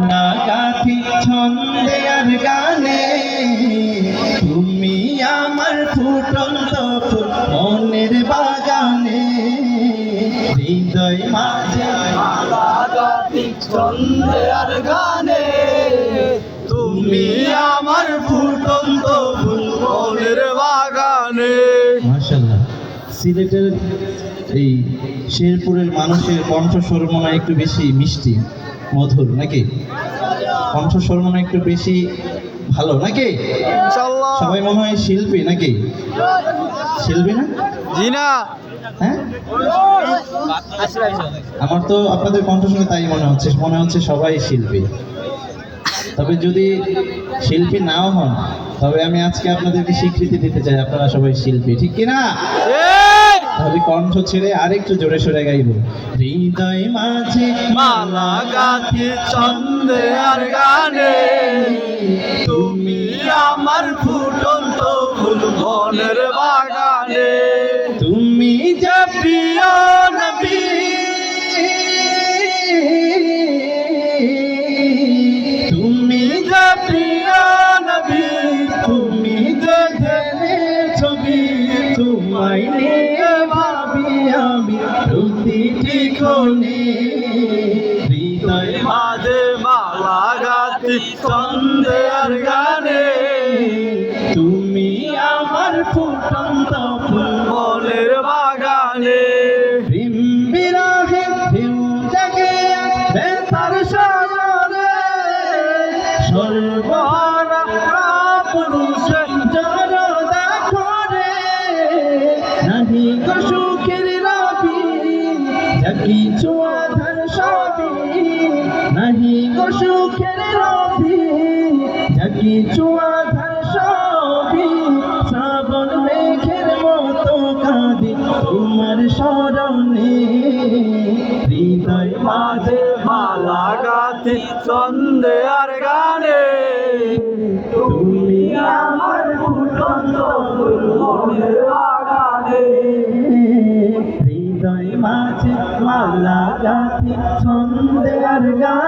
মালা গাথি ছন্দে আর গানে, তুমি আমার ফুটন্ত ফুল মনের বাগানে। হৃদয় মাঝে মালা গাথি ছন্দে আর গানে, তুমি আমার ফুটন্ত ফুল মনের বাগানে। মাশাআল্লাহ। সিলেটের এই শেরপুরের মানুষের কণ্ঠস্বর মনে হয় একটু বেশি মিষ্টি মধুর নাকি? কণ্ঠস্বর মনে হয় একটু বেশি ভালো নাকি? ইনশাআল্লাহ। সবাই মনে হয় শিল্পী নাকি? শিল্পী না? জি না। হ্যাঁ, আমার তো আপনাদের কণ্ঠ শুনে তাই মনে হচ্ছে সবাই শিল্পী। তবে যদি শিল্পী নাও হন, তবে আমি আজকে আপনাদেরকে স্বীকৃতি দিতে চাই আপনারা সবাই শিল্পী, ঠিক কিনা? তাহলে কণ্ঠ ছেড়ে আরেকটু জোরে সোরে গাইব। হৃদয় মাঝে মালা গাথি ছন্দে আর গানে, তুমি আমার ফুটন্ত ফুল মনের বাগানে। তুমি যা প্রিয় নবী, তুমি যা প্রিয় নবী, তুমি যে ধ্যানের ছবি, তোমায় নিয়ে ভাবি আমি প্রতিটি ক্ষণে। হৃদয় মাঝে মালা গাথি ছন্দে আর গানে, তুমি আমার ফুটন্ত ফুল মনের বাগানে। প্রেম বিরহে ঢেউ জাগে বেতার সাগরে, সর্বহারা পুরুষে জনতা করে। নাহি গো সুখের রবি, যা কিছু আধার সবই, নাহি গো সুখের রবি, যা কিছু আধার সবই। শ্রাবণ মেঘের মতো কাঁদি তোমার স্মরণে। হৃদয় মাঝে মালা গাথি ছন্দে আর গানে, তুমি আমার ফুটন্ত ফুল মনের বাগানে। হৃদয় মাঝে মালা গাথি ছন্দে আর গানে।